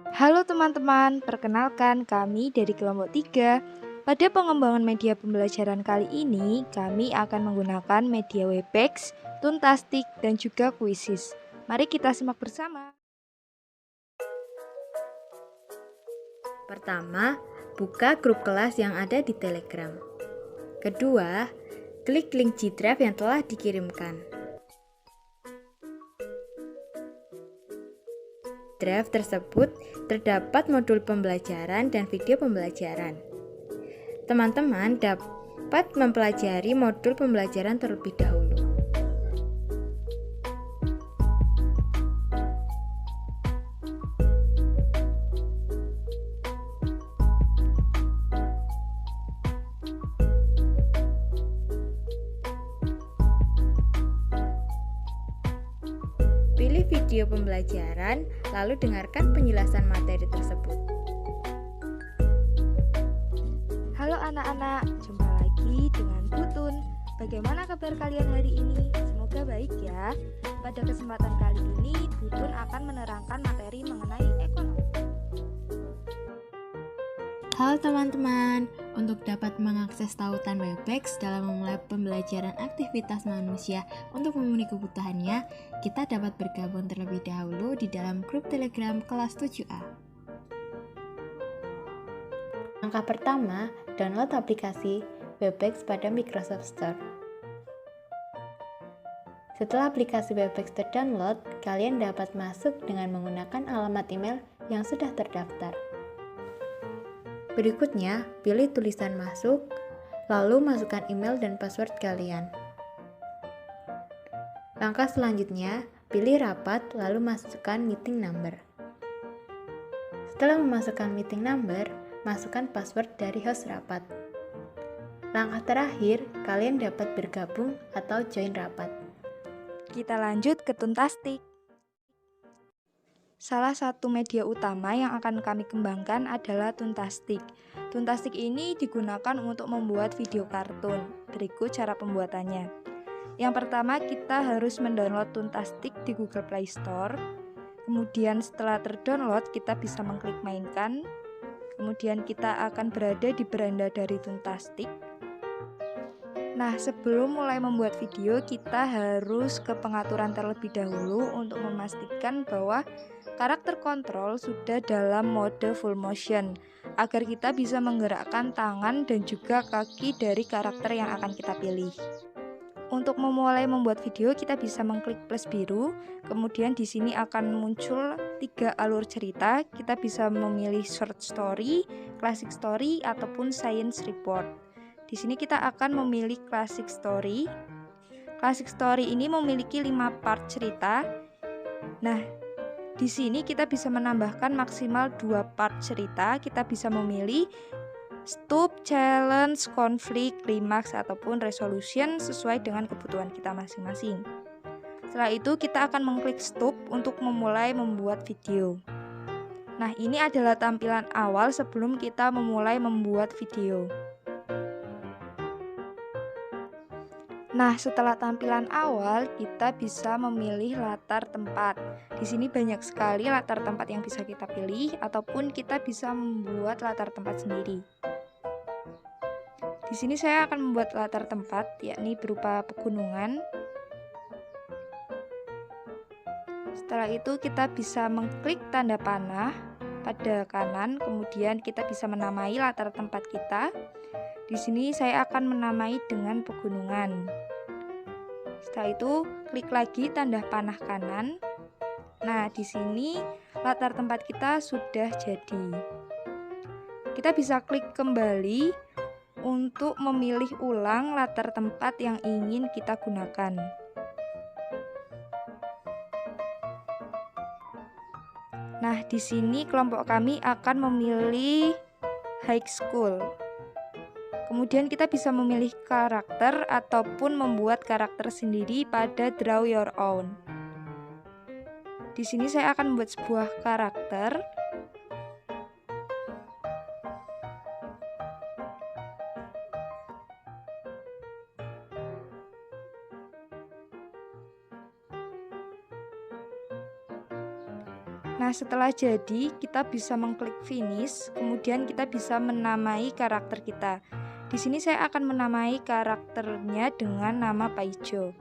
Halo teman-teman, perkenalkan kami dari kelompok 3. Pada pengembangan media pembelajaran kali ini, kami akan menggunakan media Webex, Tuntastic, dan juga Quizzes. Mari kita simak bersama. Pertama, buka grup kelas yang ada di Telegram. Kedua, klik link G-Drive yang telah dikirimkan. Drive tersebut terdapat modul pembelajaran dan video pembelajaran. Teman-teman dapat mempelajari modul pembelajaran terlebih dahulu. Pilih video pembelajaran, lalu dengarkan penjelasan materi tersebut. Halo anak-anak, jumpa lagi dengan Putun. Bagaimana kabar kalian hari ini? Semoga baik ya. Pada kesempatan kali ini, Putun akan menerangkan materi mengenai ekonomi. Halo teman-teman, untuk dapat mengakses tautan Webex dalam memulai pembelajaran aktivitas manusia untuk memenuhi kebutuhannya, kita dapat bergabung terlebih dahulu di dalam grup Telegram kelas 7A. Langkah pertama, download aplikasi Webex pada Microsoft Store. Setelah aplikasi Webex terdownload, kalian dapat masuk dengan menggunakan alamat email yang sudah terdaftar. Berikutnya, pilih tulisan masuk, lalu masukkan email dan password kalian. Langkah selanjutnya, pilih rapat, lalu masukkan meeting number. Setelah memasukkan meeting number, masukkan password dari host rapat. Langkah terakhir, kalian dapat bergabung atau join rapat. Kita lanjut ke Tuntastic. Salah satu media utama yang akan kami kembangkan adalah Tuntastic. Tuntastic ini digunakan untuk membuat video kartun. Berikut cara pembuatannya. Yang pertama, kita harus mendownload Tuntastic di Google Play Store. Kemudian setelah terdownload, kita bisa mengklik mainkan. Kemudian kita akan berada di beranda dari Tuntastic. Nah, sebelum mulai membuat video, kita harus ke pengaturan terlebih dahulu untuk memastikan bahwa karakter kontrol sudah dalam mode full motion agar kita bisa menggerakkan tangan dan juga kaki dari karakter yang akan kita pilih. Untuk memulai membuat video, kita bisa mengklik plus biru, kemudian di sini akan muncul 3 alur cerita. Kita bisa memilih short story, classic story, ataupun science report. Di sini kita akan memilih classic story. Classic story ini memiliki 5 part cerita. Nah, di sini kita bisa menambahkan maksimal 2 part cerita. Kita bisa memilih stop, challenge, konflik, klimaks, ataupun resolution sesuai dengan kebutuhan kita masing-masing. Setelah itu kita akan mengklik stop untuk memulai membuat video. Nah, ini adalah tampilan awal sebelum kita memulai membuat video. Nah, setelah tampilan awal, kita bisa memilih latar tempat. Di sini banyak sekali latar tempat yang bisa kita pilih, ataupun kita bisa membuat latar tempat sendiri. Di sini saya akan membuat latar tempat, yakni berupa pegunungan. Setelah itu kita bisa mengklik tanda panah pada kanan, kemudian kita bisa menamai latar tempat kita. Di sini saya akan menamai dengan pegunungan. Setelah itu klik lagi tanda panah kanan. Nah, di sini latar tempat kita sudah jadi. Kita bisa klik kembali untuk memilih ulang latar tempat yang ingin kita gunakan. Nah, di sini kelompok kami akan memilih high school. Kemudian kita bisa memilih karakter ataupun membuat karakter sendiri pada draw your own. Di sini saya akan membuat sebuah karakter. Nah, setelah jadi, kita bisa mengklik finish, kemudian kita bisa menamai karakter kita. Di sini saya akan menamai karakternya dengan nama Paijo.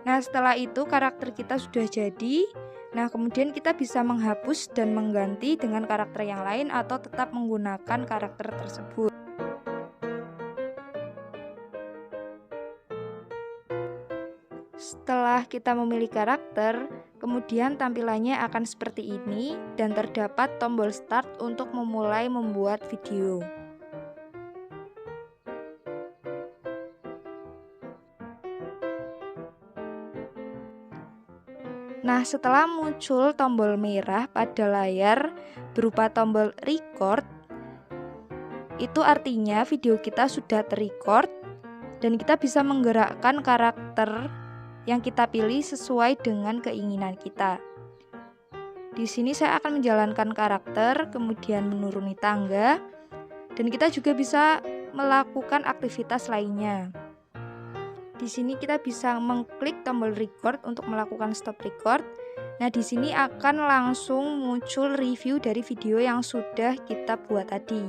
Nah, setelah itu karakter kita sudah jadi. Nah, kemudian kita bisa menghapus dan mengganti dengan karakter yang lain atau tetap menggunakan karakter tersebut. Setelah kita memilih karakter, kemudian tampilannya akan seperti ini dan terdapat tombol start untuk memulai membuat video. Nah, setelah muncul tombol merah pada layar berupa tombol record, itu artinya video kita sudah terrecord dan kita bisa menggerakkan karakter yang kita pilih sesuai dengan keinginan kita. Di sini saya akan menjalankan karakter, kemudian menuruni tangga, dan kita juga bisa melakukan aktivitas lainnya. Di sini kita bisa mengklik tombol record untuk melakukan stop record. Nah, di sini akan langsung muncul review dari video yang sudah kita buat tadi.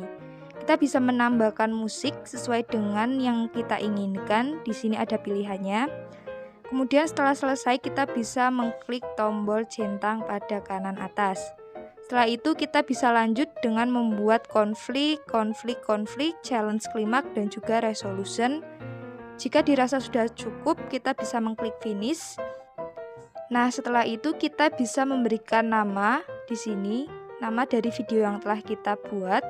Kita bisa menambahkan musik sesuai dengan yang kita inginkan. Di sini ada pilihannya. Kemudian setelah selesai kita bisa mengklik tombol centang pada kanan atas. Setelah itu kita bisa lanjut dengan membuat konflik, challenge klimak, dan juga resolution. Jika dirasa sudah cukup, kita bisa mengklik finish. Nah, setelah itu kita bisa memberikan nama di sini, nama dari video yang telah kita buat.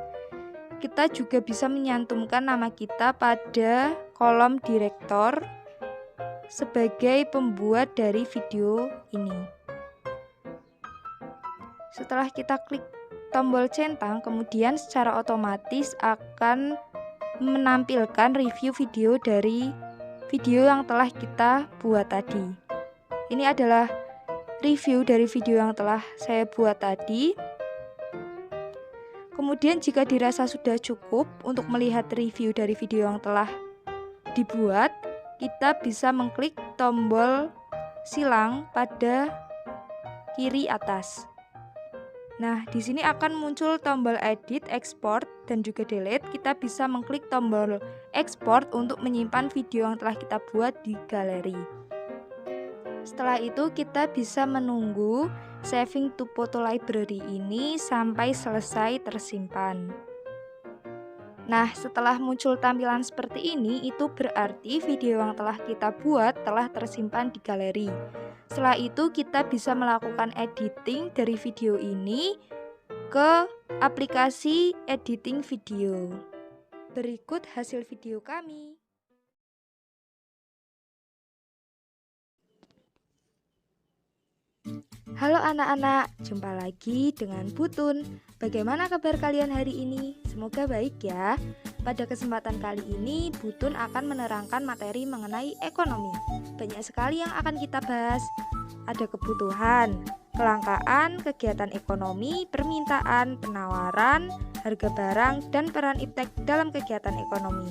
Kita juga bisa menyantumkan nama kita pada kolom direktor sebagai pembuat dari video ini. Setelah kita klik tombol centang, kemudian secara otomatis akan menampilkan review video dari video yang telah kita buat tadi. Ini adalah review dari video yang telah saya buat tadi. Kemudian jika dirasa sudah cukup untuk melihat review dari video yang telah dibuat, kita bisa mengklik tombol silang pada kiri atas. Nah, di sini akan muncul tombol edit, export, dan juga delete. Kita bisa mengklik tombol export untuk menyimpan video yang telah kita buat di galeri. Setelah itu kita bisa menunggu saving to photo library ini sampai selesai tersimpan. Nah, setelah muncul tampilan seperti ini, itu berarti video yang telah kita buat telah tersimpan di galeri. Setelah itu kita bisa melakukan editing dari video ini ke aplikasi editing video. Berikut hasil video kami. Halo anak-anak, jumpa lagi dengan Butun. Bagaimana kabar kalian hari ini? Semoga baik ya. Pada kesempatan kali ini, Butun akan menerangkan materi mengenai ekonomi. Banyak sekali yang akan kita bahas. Ada kebutuhan, kelangkaan, kegiatan ekonomi, permintaan, penawaran, harga barang, dan peran iptek dalam kegiatan ekonomi.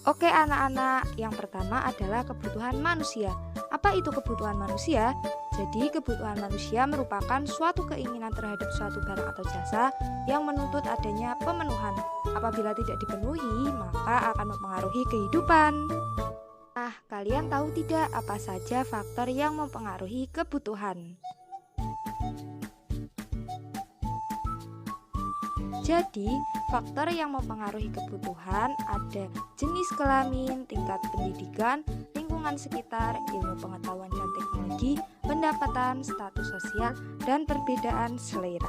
Oke anak-anak, yang pertama adalah kebutuhan manusia. Apa itu kebutuhan manusia? Jadi kebutuhan manusia merupakan suatu keinginan terhadap suatu barang atau jasa yang menuntut adanya pemenuhan. Apabila tidak dipenuhi, maka akan mempengaruhi kehidupan. Nah, kalian tahu tidak apa saja faktor yang mempengaruhi kebutuhan? Jadi, faktor yang mempengaruhi kebutuhan ada jenis kelamin, tingkat pendidikan, lingkungan sekitar, ilmu pengetahuan dan teknologi, pendapatan, status sosial, dan perbedaan selera.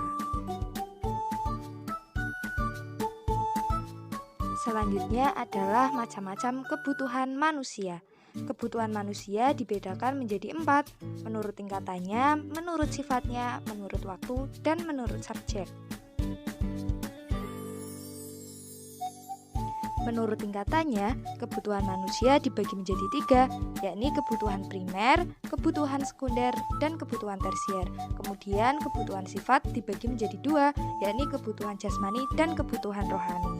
Selanjutnya adalah macam-macam kebutuhan manusia. Kebutuhan manusia dibedakan menjadi 4, menurut tingkatannya, menurut sifatnya, menurut waktu, dan menurut subjek. Menurut tingkatannya, kebutuhan manusia dibagi menjadi 3, yakni kebutuhan primer, kebutuhan sekunder, dan kebutuhan tersier. Kemudian kebutuhan sifat dibagi menjadi 2, yakni kebutuhan jasmani dan kebutuhan rohani.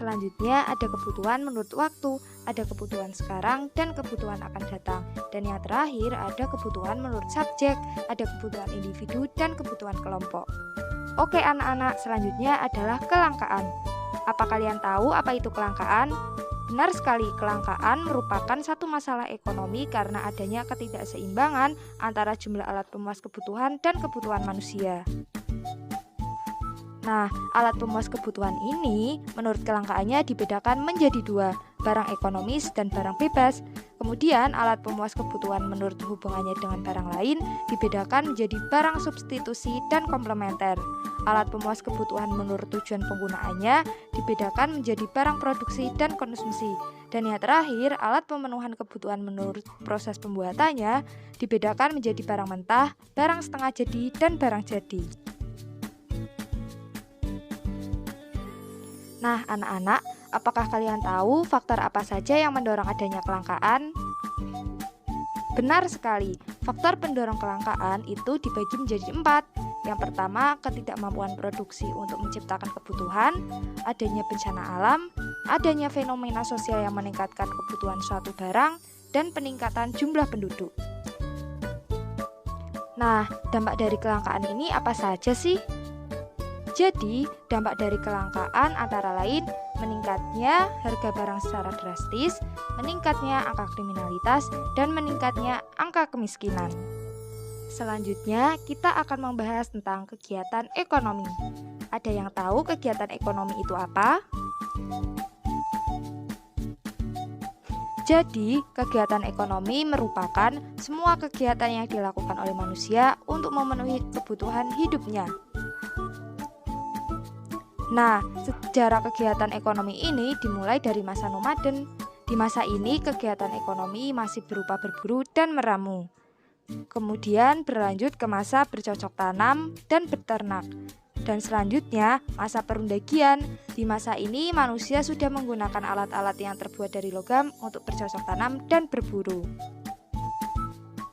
Selanjutnya ada kebutuhan menurut waktu, ada kebutuhan sekarang dan kebutuhan akan datang. Dan yang terakhir ada kebutuhan menurut subjek, ada kebutuhan individu dan kebutuhan kelompok. Oke anak-anak, selanjutnya adalah kelangkaan. Apa kalian tahu apa itu kelangkaan? Benar sekali, kelangkaan merupakan satu masalah ekonomi karena adanya ketidakseimbangan antara jumlah alat pemuas kebutuhan dan kebutuhan manusia. Nah, alat pemuas kebutuhan ini menurut kelangkaannya dibedakan menjadi dua, barang ekonomis dan barang bebas. Kemudian alat pemuas kebutuhan menurut hubungannya dengan barang lain dibedakan menjadi barang substitusi dan komplementer. Alat pemuas kebutuhan menurut tujuan penggunaannya dibedakan menjadi barang produksi dan konsumsi. Dan yang terakhir, alat pemenuhan kebutuhan menurut proses pembuatannya dibedakan menjadi barang mentah, barang setengah jadi, dan barang jadi. Nah, anak-anak, apakah kalian tahu faktor apa saja yang mendorong adanya kelangkaan? Benar sekali, faktor pendorong kelangkaan itu dibagi menjadi 4. Yang pertama, ketidakmampuan produksi untuk menciptakan kebutuhan, adanya bencana alam, adanya fenomena sosial yang meningkatkan kebutuhan suatu barang, dan peningkatan jumlah penduduk. Nah, dampak dari kelangkaan ini apa saja sih? Jadi, dampak dari kelangkaan antara lain meningkatnya harga barang secara drastis, meningkatnya angka kriminalitas, dan meningkatnya angka kemiskinan. Selanjutnya, kita akan membahas tentang kegiatan ekonomi. Ada yang tahu kegiatan ekonomi itu apa? Jadi, kegiatan ekonomi merupakan semua kegiatan yang dilakukan oleh manusia untuk memenuhi kebutuhan hidupnya. Nah, sejarah kegiatan ekonomi ini dimulai dari masa nomaden. Di masa ini, kegiatan ekonomi masih berupa berburu dan meramu. Kemudian berlanjut ke masa bercocok tanam dan beternak. Dan selanjutnya, masa perundagian. Di masa ini, manusia sudah menggunakan alat-alat yang terbuat dari logam untuk bercocok tanam dan berburu.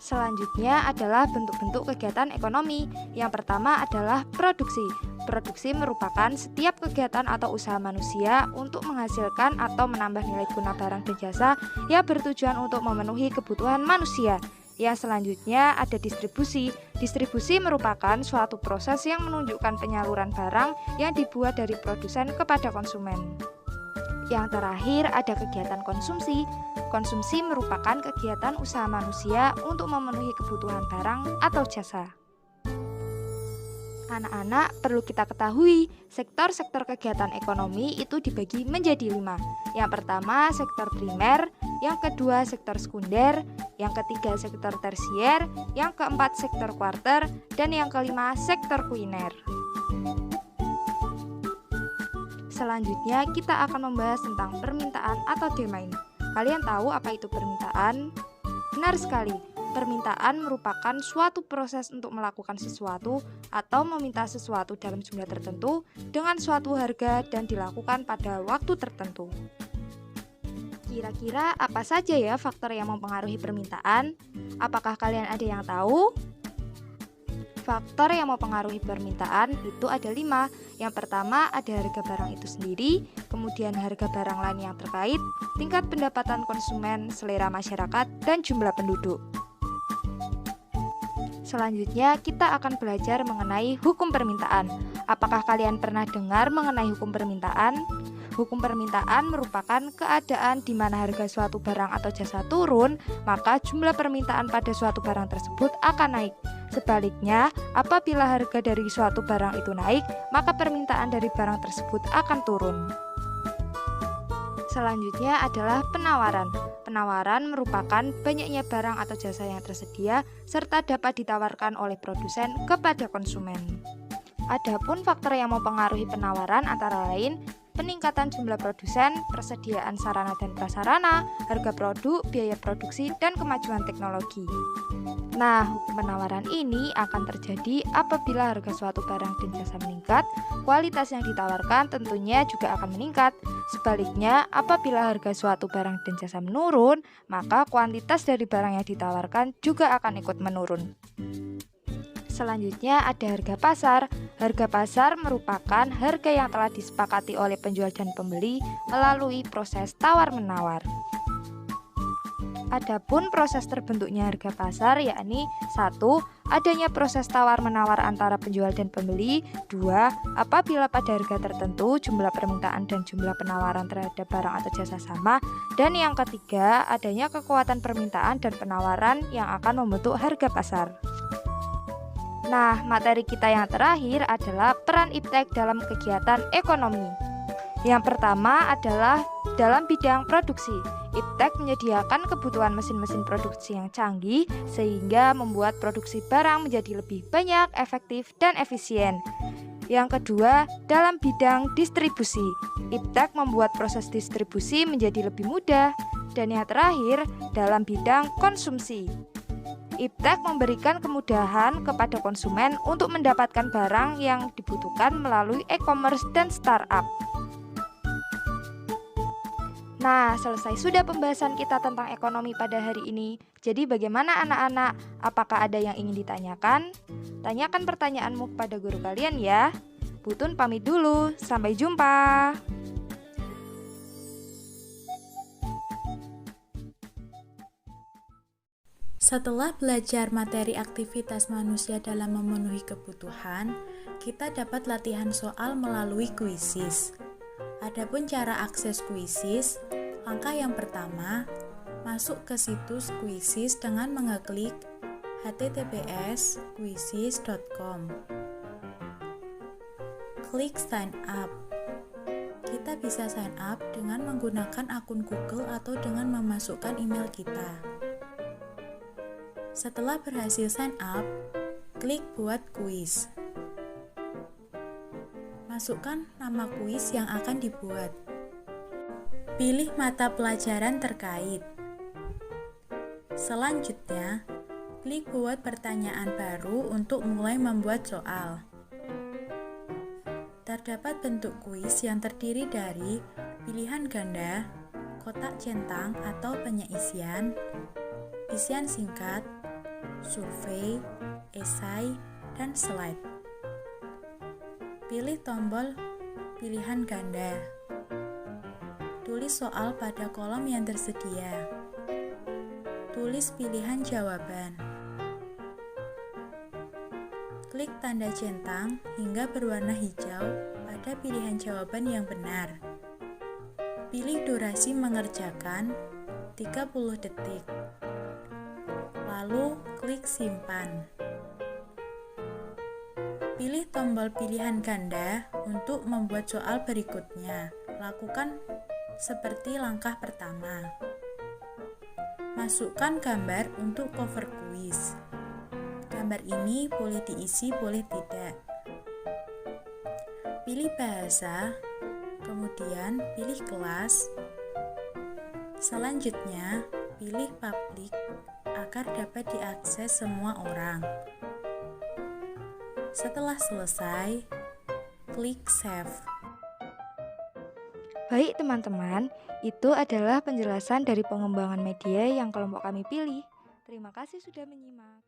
Selanjutnya adalah bentuk-bentuk kegiatan ekonomi. Yang pertama adalah produksi. Produksi merupakan setiap kegiatan atau usaha manusia untuk menghasilkan atau menambah nilai guna barang dan jasa yang bertujuan untuk memenuhi kebutuhan manusia. Yang selanjutnya ada distribusi. Distribusi merupakan suatu proses yang menunjukkan penyaluran barang yang dibuat dari produsen kepada konsumen. Yang terakhir ada kegiatan konsumsi. Konsumsi merupakan kegiatan usaha manusia untuk memenuhi kebutuhan barang atau jasa. Anak-anak, perlu kita ketahui, sektor-sektor kegiatan ekonomi itu dibagi menjadi 5. Yang pertama, sektor primer, yang kedua, sektor sekunder, yang ketiga, sektor tersier, yang keempat, sektor kuarter, dan yang kelima, sektor kuliner. Selanjutnya, kita akan membahas tentang permintaan atau demand. Kalian tahu apa itu permintaan? Benar sekali. Permintaan merupakan suatu proses untuk melakukan sesuatu atau meminta sesuatu dalam jumlah tertentu dengan suatu harga dan dilakukan pada waktu tertentu. Kira-kira apa saja ya faktor yang mempengaruhi permintaan? Apakah kalian ada yang tahu? Faktor yang mempengaruhi permintaan itu ada 5. Yang pertama ada harga barang itu sendiri, kemudian harga barang lain yang terkait, tingkat pendapatan konsumen, selera masyarakat, dan jumlah penduduk. Selanjutnya, kita akan belajar mengenai hukum permintaan. Apakah kalian pernah dengar mengenai hukum permintaan? Hukum permintaan merupakan keadaan di mana harga suatu barang atau jasa turun, maka jumlah permintaan pada suatu barang tersebut akan naik. Sebaliknya, apabila harga dari suatu barang itu naik, maka permintaan dari barang tersebut akan turun. Selanjutnya adalah penawaran. Penawaran merupakan banyaknya barang atau jasa yang tersedia serta dapat ditawarkan oleh produsen kepada konsumen. Adapun faktor yang mempengaruhi penawaran antara lain peningkatan jumlah produsen, persediaan sarana dan prasarana, harga produk, biaya produksi, dan kemajuan teknologi. Nah, hukum penawaran ini akan terjadi apabila harga suatu barang dan jasa meningkat, kualitas yang ditawarkan tentunya juga akan meningkat. Sebaliknya, apabila harga suatu barang dan jasa menurun, maka kuantitas dari barang yang ditawarkan juga akan ikut menurun. selanjutnya ada harga pasar. Harga pasar merupakan harga yang telah disepakati oleh penjual dan pembeli melalui proses tawar-menawar. Adapun proses terbentuknya harga pasar yakni 1. Adanya proses tawar-menawar antara penjual dan pembeli. 2. Apabila pada harga tertentu jumlah permintaan dan jumlah penawaran terhadap barang atau jasa sama. Dan yang ketiga, adanya kekuatan permintaan dan penawaran yang akan membentuk harga pasar. Nah, materi kita yang terakhir adalah peran iptek dalam kegiatan ekonomi. Yang pertama adalah dalam bidang produksi. Iptek menyediakan kebutuhan mesin-mesin produksi yang canggih sehingga membuat produksi barang menjadi lebih banyak, efektif, dan efisien. Yang kedua, dalam bidang distribusi. Iptek membuat proses distribusi menjadi lebih mudah. Dan yang terakhir, dalam bidang konsumsi. Iptek memberikan kemudahan kepada konsumen untuk mendapatkan barang yang dibutuhkan melalui e-commerce dan startup. Nah, selesai sudah pembahasan kita tentang ekonomi pada hari ini. Jadi bagaimana anak-anak? Apakah ada yang ingin ditanyakan? Tanyakan pertanyaanmu kepada guru kalian ya. Putun pamit dulu, sampai jumpa. Setelah belajar materi aktivitas manusia dalam memenuhi kebutuhan, kita dapat latihan soal melalui kuisis. Adapun cara akses kuisis, langkah yang pertama, masuk ke situs kuisis dengan mengeklik https://kuisis.com. Klik sign up. Kita bisa sign up dengan menggunakan akun Google atau dengan memasukkan email kita. Setelah berhasil sign up, klik buat kuis. Masukkan nama kuis yang akan dibuat. Pilih mata pelajaran terkait. Selanjutnya, klik buat pertanyaan baru untuk mulai membuat soal. Terdapat bentuk kuis yang terdiri dari pilihan ganda, kotak centang atau penyaisian, isian singkat, survei, esai, dan slide. Pilih tombol pilihan ganda. Tulis soal pada kolom yang tersedia. Tulis pilihan jawaban. Klik tanda centang hingga berwarna hijau pada pilihan jawaban yang benar. Pilih durasi mengerjakan 30 detik. Lalu klik simpan. Pilih tombol pilihan ganda untuk membuat soal berikutnya. Lakukan seperti langkah pertama. Masukkan gambar untuk cover kuis. Gambar ini boleh diisi, boleh tidak. Pilih bahasa, kemudian pilih kelas. Selanjutnya, pilih publik agar dapat diakses semua orang. Setelah selesai, klik save. Baik teman-teman, itu adalah penjelasan dari pengembangan media yang kelompok kami pilih. Terima kasih sudah menyimak.